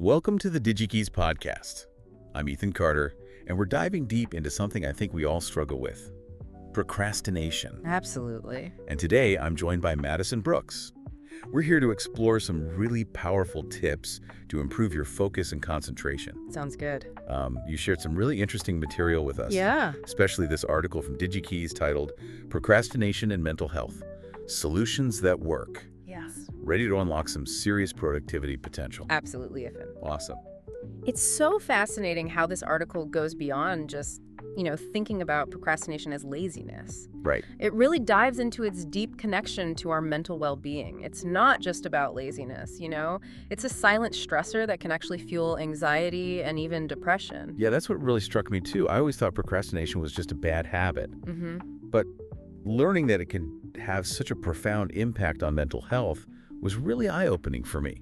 Welcome to the DigyKeys podcast. I'm Ethan Carter, and we're diving deep into something I think we all struggle with: procrastination. Absolutely. And today, I'm joined by Madison Brooks. We're here to explore some really powerful tips to improve your focus and concentration. Sounds good. You shared some really interesting material with us. Yeah. Especially this article from DigyKeys titled Procrastination and Mental Health: Solutions That Work. Yes. Ready to unlock some serious productivity potential. Absolutely, Ethan. Awesome. It's so fascinating how this article goes beyond just, thinking about procrastination as laziness. Right. It really dives into its deep connection to our mental well-being. It's not just about laziness, It's a silent stressor that can actually fuel anxiety and even depression. Yeah, that's what really struck me too. I always thought procrastination was just a bad habit. But learning that it can have such a profound impact on mental health was really eye-opening for me.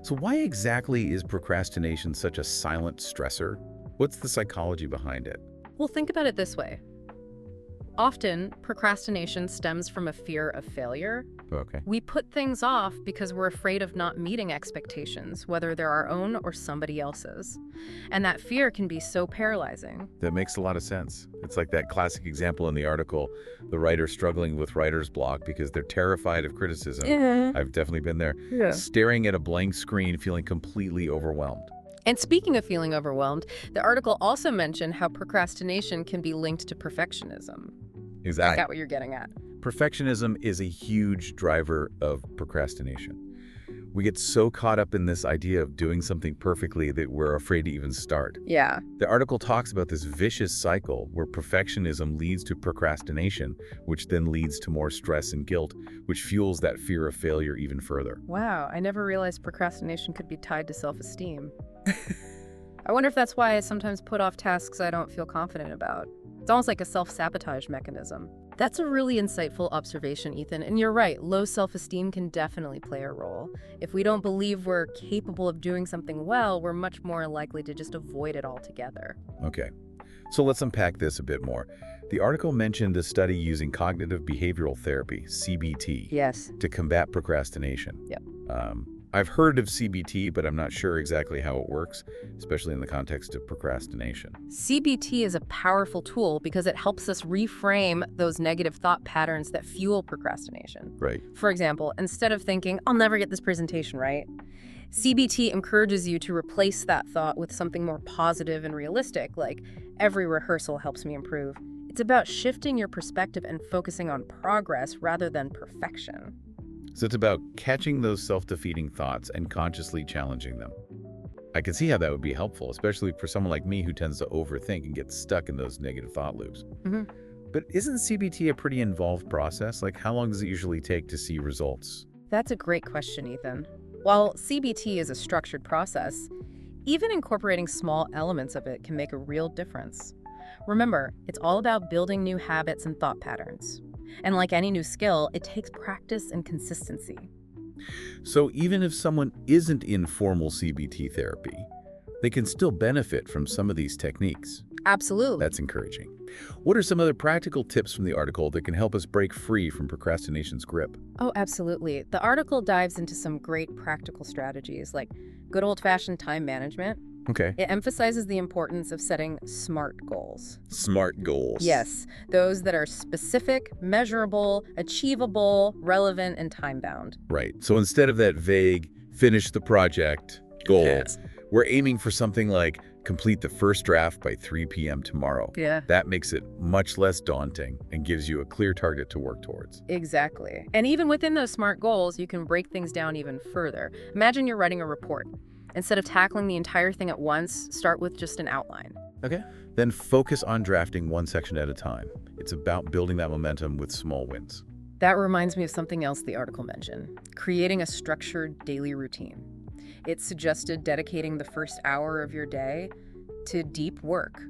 So why exactly is procrastination such a silent stressor? What's the psychology behind it? Well, think about it this way. Often, procrastination stems from a fear of failure. Okay. We put things off because we're afraid of not meeting expectations, whether they're our own or somebody else's. And that fear can be so paralyzing. That makes a lot of sense. It's like that classic example in the article, the writer struggling with writer's block because they're terrified of criticism. Yeah. I've definitely been there. Yeah. Staring at a blank screen, feeling completely overwhelmed. And speaking of feeling overwhelmed, the article also mentioned how procrastination can be linked to perfectionism. Exactly. I got what you're getting at. Perfectionism is a huge driver of procrastination. We get so caught up in this idea of doing something perfectly that we're afraid to even start. Yeah. The article talks about this vicious cycle where perfectionism leads to procrastination, which then leads to more stress and guilt, which fuels that fear of failure even further. Wow, I never realized procrastination could be tied to self-esteem. I wonder if that's why I sometimes put off tasks I don't feel confident about. It's almost like a self-sabotage mechanism. That's a really insightful observation, Ethan, and you're right, low self-esteem can definitely play a role. If we don't believe we're capable of doing something well, we're much more likely to just avoid it altogether. Okay, so let's unpack this a bit more. The article mentioned a study using cognitive behavioral therapy, CBT, Yes. to combat procrastination. Yep. I've heard of CBT, but I'm not sure exactly how it works, especially in the context of procrastination. CBT is a powerful tool because it helps us reframe those negative thought patterns that fuel procrastination. Right. For example, instead of thinking, I'll never get this presentation right, CBT encourages you to replace that thought with something more positive and realistic, like every rehearsal helps me improve. It's about shifting your perspective and focusing on progress rather than perfection. So it's about catching those self-defeating thoughts and consciously challenging them. I can see how that would be helpful, especially for someone like me who tends to overthink and get stuck in those negative thought loops. But isn't CBT a pretty involved process? Like, how long does it usually take to see results? That's a great question, Ethan. While CBT is a structured process, even incorporating small elements of it can make a real difference. Remember, it's all about building new habits and thought patterns. And like any new skill, it takes practice and consistency. So even if someone isn't in formal CBT therapy, they can still benefit from some of these techniques. Absolutely. That's encouraging. What are some other practical tips from the article that can help us break free from procrastination's grip? Oh, absolutely. The article dives into some great practical strategies like good old-fashioned time management. Okay. It emphasizes the importance of setting SMART goals. SMART goals. Yes, those that are specific, measurable, achievable, relevant, and time-bound. Right. So instead of that vague, finish the project goal, Yes. we're aiming for something like complete the first draft by 3 p.m. tomorrow. Yeah. That makes it much less daunting and gives you a clear target to work towards. Exactly. And even within those SMART goals, you can break things down even further. Imagine you're writing a report. Instead of tackling the entire thing at once, start with just an outline. Okay. Then focus on drafting one section at a time. It's about building that momentum with small wins. That reminds me of something else the article mentioned, creating a structured daily routine. It suggested dedicating the first hour of your day to deep work.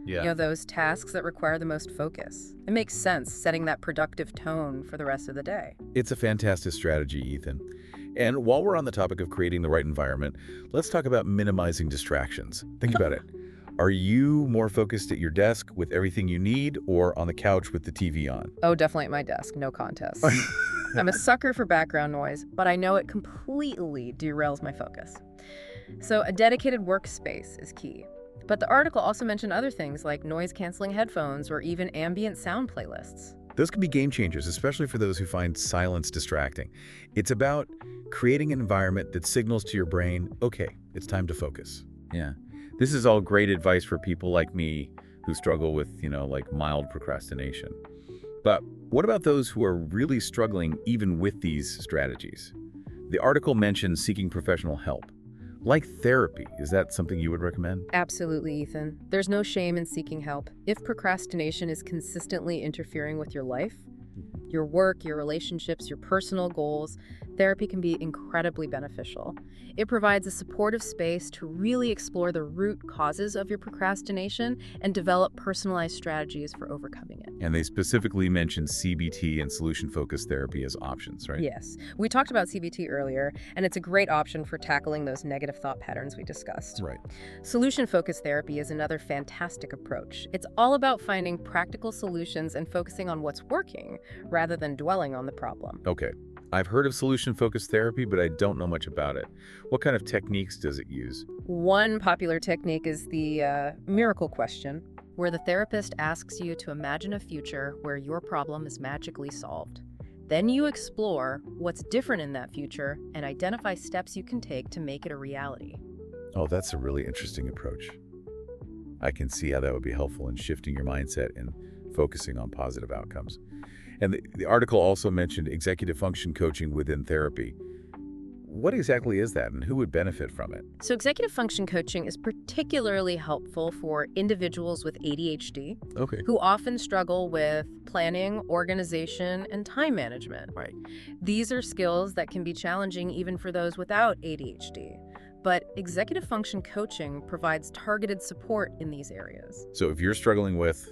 Yeah. Those tasks that require the most focus. It makes sense setting that productive tone for the rest of the day. It's a fantastic strategy, Ethan. And while we're on the topic of creating the right environment, let's talk about minimizing distractions. Think about it. Are you more focused at your desk with everything you need or on the couch with the TV on? Oh, definitely at my desk, no contest. I'm a sucker for background noise, but I know it completely derails my focus. So a dedicated workspace is key. But the article also mentioned other things like noise-canceling headphones or even ambient sound playlists. Those can be game changers, especially for those who find silence distracting. It's about creating an environment that signals to your brain, okay, it's time to focus. Yeah. This is all great advice for people like me who struggle with, like mild procrastination. But what about those who are really struggling even with these strategies? The article mentions seeking professional help. Like therapy, is that something you would recommend? Absolutely, Ethan. There's no shame in seeking help. If procrastination is consistently interfering with your life, your work, your relationships, your personal goals, therapy can be incredibly beneficial. It provides a supportive space to really explore the root causes of your procrastination and develop personalized strategies for overcoming it. And they specifically mentioned CBT and solution-focused therapy as options, right? Yes. We talked about CBT earlier, and it's a great option for tackling those negative thought patterns we discussed. Right. Solution-focused therapy is another fantastic approach. It's all about finding practical solutions and focusing on what's working rather than dwelling on the problem. Okay. I've heard of solution-focused therapy, but I don't know much about it. What kind of techniques does it use? One popular technique is the miracle question, where the therapist asks you to imagine a future where your problem is magically solved. Then you explore what's different in that future and identify steps you can take to make it a reality. Oh, that's a really interesting approach. I can see how that would be helpful in shifting your mindset and focusing on positive outcomes. And the article also mentioned executive function coaching within therapy. What exactly is that, and who would benefit from it? So executive function coaching is particularly helpful for individuals with ADHD, Okay. who often struggle with planning, organization, and time management. Right. These are skills that can be challenging even for those without ADHD. But executive function coaching provides targeted support in these areas. So if you're struggling with,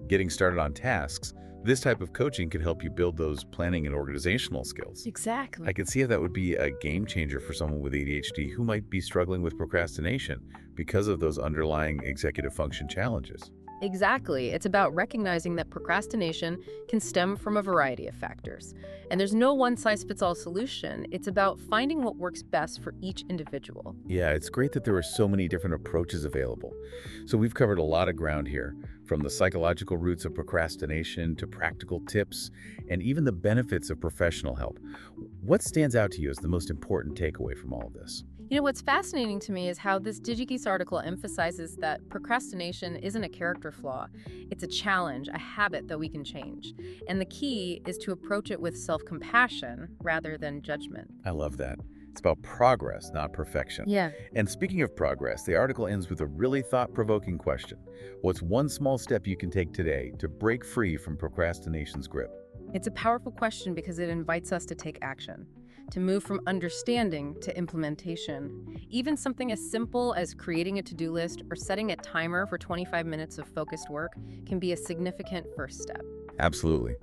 getting started on tasks, this type of coaching could help you build those planning and organizational skills. Exactly. I could see how that would be a game changer for someone with ADHD who might be struggling with procrastination because of those underlying executive function challenges. Exactly. It's about recognizing that procrastination can stem from a variety of factors. And there's no one-size-fits-all solution. It's about finding what works best for each individual. Yeah, it's great that there are so many different approaches available. So we've covered a lot of ground here, from the psychological roots of procrastination to practical tips, and even the benefits of professional help. What stands out to you as the most important takeaway from all of this? What's fascinating to me is how this DigyKeys article emphasizes that procrastination isn't a character flaw. It's a challenge, a habit that we can change. And the key is to approach it with self-compassion rather than judgment. I love that. It's about progress, not perfection. Yeah. And speaking of progress, the article ends with a really thought-provoking question. What's one small step you can take today to break free from procrastination's grip? It's a powerful question because it invites us to take action, to move from understanding to implementation. Even something as simple as creating a to-do list or setting a timer for 25 minutes of focused work can be a significant first step. Absolutely.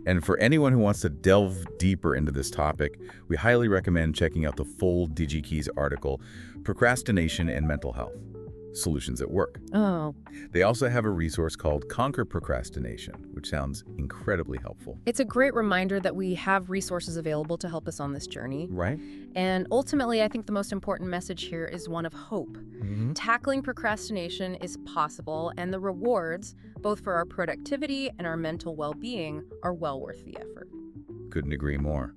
And for anyone who wants to delve deeper into this topic, we highly recommend checking out the full DigyKeys article, Procrastination and Mental Health: Solutions at Work. Oh. They also have a resource called Conquer Procrastination, which sounds incredibly helpful. It's a great reminder that we have resources available to help us on this journey. Right? And ultimately, I think the most important message here is one of hope. Tackling procrastination is possible, and the rewards, both for our productivity and our mental well-being, are well worth the effort. Couldn't agree more.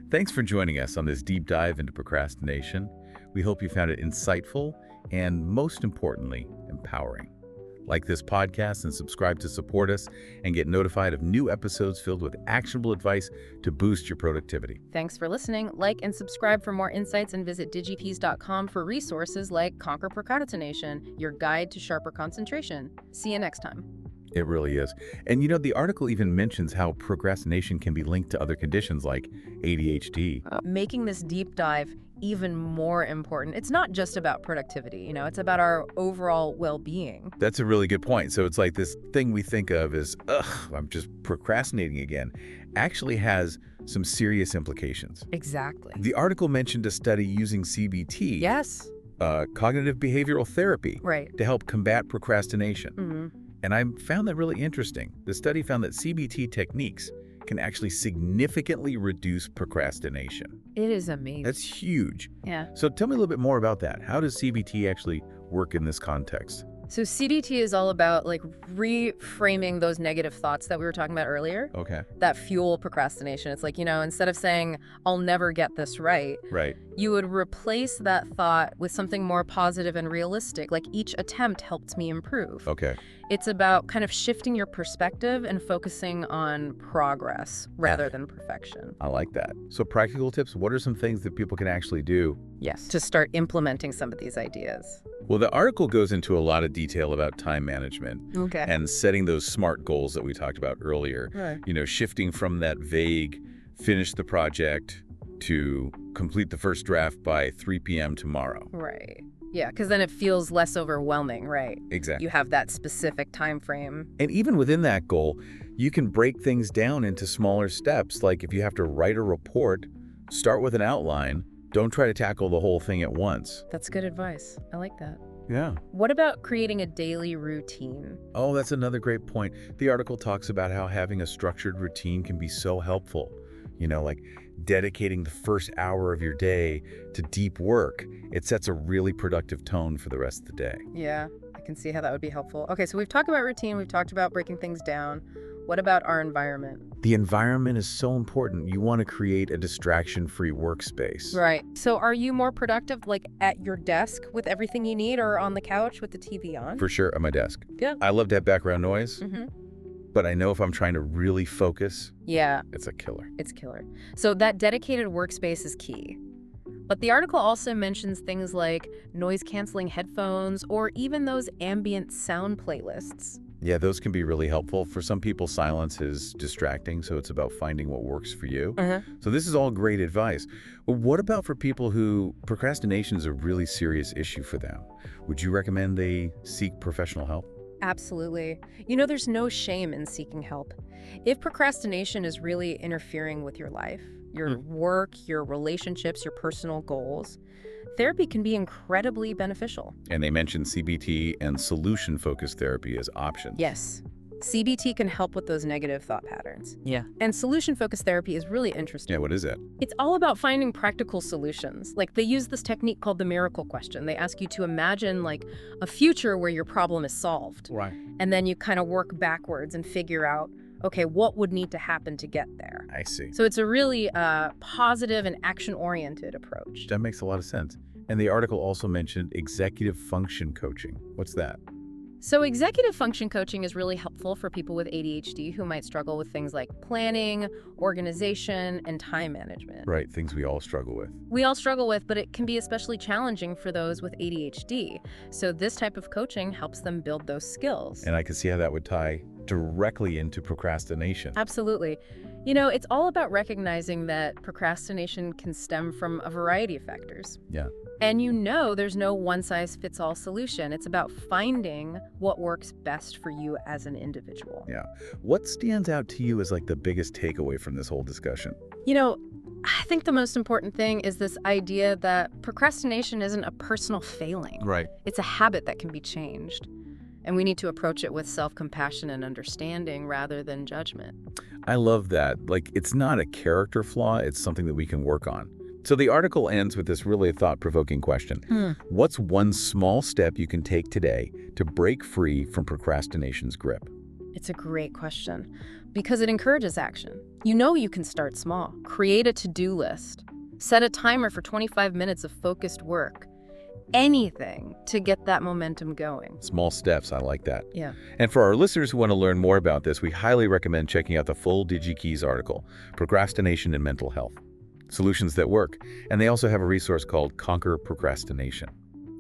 Thanks for joining us on this deep dive into procrastination. We hope you found it insightful and, most importantly, empowering. Like this podcast and subscribe to support us and get notified of new episodes filled with actionable advice to boost your productivity. Thanks for listening. Like and subscribe for more insights, and visit DigyKeys.com for resources like Conquer Procrastination, your guide to sharper concentration. See you next time. It really is. And the article even mentions how procrastination can be linked to other conditions like ADHD. Making this deep dive even more important. It's not just about productivity, it's about our overall well-being. That's a really good point. So it's like this thing we think of as, I'm just procrastinating again, actually has some serious implications. Exactly. The article mentioned a study using CBT. Yes. Cognitive behavioral therapy. Right. To help combat procrastination. Mm-hmm. And I found that really interesting. The study found that CBT techniques can can actually significantly reduce procrastination. It is amazing. That's huge. Yeah. So tell me a little bit more about that. How does CBT actually work in this context? So CDT is all about like reframing those negative thoughts that we were talking about earlier Okay. that fuel procrastination. It's like, instead of saying, I'll never get this right, Right. you would replace that thought with something more positive and realistic, like each attempt helped me improve. Okay. It's about kind of shifting your perspective and focusing on progress rather than perfection. I like that. So practical tips, what are some things that people can actually do? Yes. To start implementing some of these ideas. Well, the article goes into a lot of detail about time management Okay. and setting those SMART goals that we talked about earlier. Right. Shifting from that vague, finish the project to complete the first draft by 3 p.m. tomorrow. Right. Yeah, because then it feels less overwhelming, right? Exactly. You have that specific time frame. And even within that goal, you can break things down into smaller steps. Like if you have to write a report, start with an outline. Don't try to tackle the whole thing at once. That's good advice. I like that. Yeah. What about creating a daily routine? Oh, that's another great point. The article talks about how having a structured routine can be so helpful. Like dedicating the first hour of your day to deep work. It sets a really productive tone for the rest of the day. Yeah, I can see how that would be helpful. Okay, so we've talked about routine. We've talked about breaking things down. What about our environment? The environment is so important. You want to create a distraction-free workspace. Right. So are you more productive like at your desk with everything you need or on the couch with the TV on? For sure, at my desk. Yeah. I love to have background noise, Mm-hmm. but I know if I'm trying to really focus, Yeah, it's a killer. it's killer. So that dedicated workspace is key. But the article also mentions things like noise-canceling headphones or even those ambient sound playlists. Yeah, those can be really helpful. For some people, silence is distracting, so it's about finding what works for you. So this is all great advice. But what about for people who procrastination is a really serious issue for them? Would you recommend they seek professional help? Absolutely. There's no shame in seeking help. If procrastination is really interfering with your life, your work, your relationships, your personal goals, therapy can be incredibly beneficial. And they mentioned CBT and solution-focused therapy as options. Yes. CBT can help with those negative thought patterns. Yeah. And solution-focused therapy is really interesting. Yeah, what is it? It's all about finding practical solutions. Like they use this technique called the miracle question. They ask you to imagine like a future where your problem is solved. Right. And then you kind of work backwards and figure out, okay, what would need to happen to get there? I see. So it's a really positive and action-oriented approach. That makes a lot of sense. And the article also mentioned executive function coaching. What's that? So executive function coaching is really helpful for people with ADHD who might struggle with things like planning, organization, and time management. Right, things we all struggle with. We all struggle with, but it can be especially challenging for those with ADHD. So this type of coaching helps them build those skills. And I can see how that would tie directly into procrastination. Absolutely. It's all about recognizing that procrastination can stem from a variety of factors. Yeah. And there's no one-size-fits-all solution. It's about finding what works best for you as an individual. Yeah. What stands out to you as like the biggest takeaway from this whole discussion? I think the most important thing is this idea that procrastination isn't a personal failing. Right. It's a habit that can be changed. And we need to approach it with self-compassion and understanding rather than judgment. I love that. Like, it's not a character flaw, it's something that we can work on. So the article ends with this really thought-provoking question. What's one small step you can take today to break free from procrastination's grip? It's a great question because it encourages action. You can start small. Create a to-do list. Set a timer for 25 minutes of focused work. Anything to get that momentum going. Small steps, I like that. Yeah. And for our listeners who want to learn more about this, we highly recommend checking out the full DigyKeys article, Procrastination and Mental Health, Solutions That Work. And they also have a resource called Conquer Procrastination,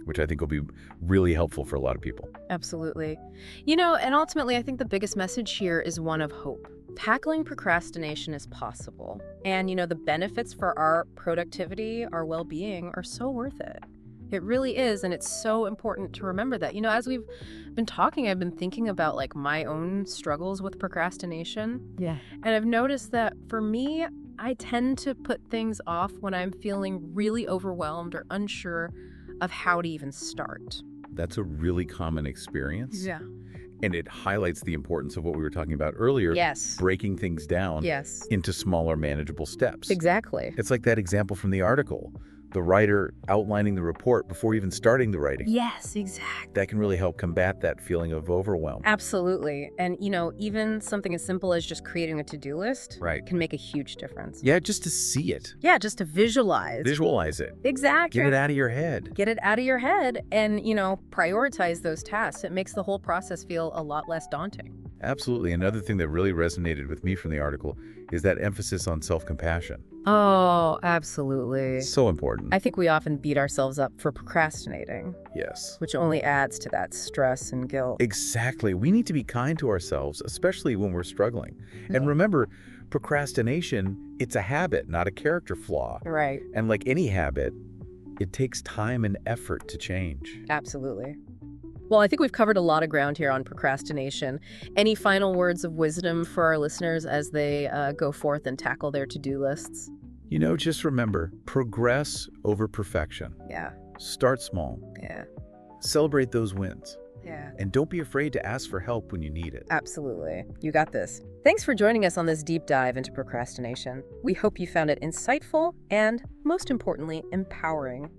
which I think will be really helpful for a lot of people. Absolutely. And ultimately, I think the biggest message here is one of hope. Tackling procrastination is possible. And, the benefits for our productivity, our well-being are so worth it. It really is, and it's so important to remember that. As we've been talking, I've been thinking about like my own struggles with procrastination. Yeah. And I've noticed that for me, I tend to put things off when I'm feeling really overwhelmed or unsure of how to even start. That's a really common experience. Yeah. And it highlights the importance of what we were talking about earlier, Yes. breaking things down Yes. into smaller, manageable steps. Exactly. It's like that example from the article, the writer outlining the report before even starting the writing. Yes, exactly. That can really help combat that feeling of overwhelm. Absolutely. And, even something as simple as just creating a to-do list Right. can make a huge difference. Yeah, just to see it. Yeah, just to visualize. Visualize it. Exactly. Get it out of your head. Get it out of your head and, prioritize those tasks. It makes the whole process feel a lot less daunting. Absolutely. Another thing that really resonated with me from the article is that emphasis on self-compassion. Oh, absolutely. So important. I think we often beat ourselves up for procrastinating, Yes. which only adds to that stress and guilt. Exactly. We need to be kind to ourselves, especially when we're struggling. And remember, procrastination, it's a habit, not a character flaw. Right. And like any habit, it takes time and effort to change. Absolutely. Well, I think we've covered a lot of ground here on procrastination. Any final words of wisdom for our listeners as they go forth and tackle their to-do lists? Just remember, progress over perfection. Yeah. Start small. Yeah. Celebrate those wins. Yeah. And don't be afraid to ask for help when you need it. Absolutely. You got this. Thanks for joining us on this deep dive into procrastination. We hope you found it insightful and, most importantly, empowering.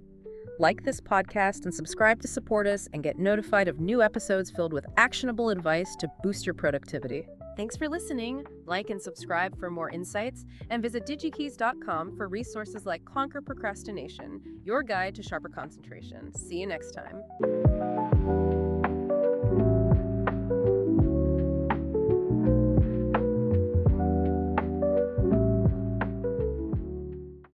Like this podcast and subscribe to support us and get notified of new episodes filled with actionable advice to boost your productivity. Thanks for listening. Like and subscribe for more insights, and visit DigyKeys.com for resources like Conquer Procrastination, your guide to sharper concentration. See you next time.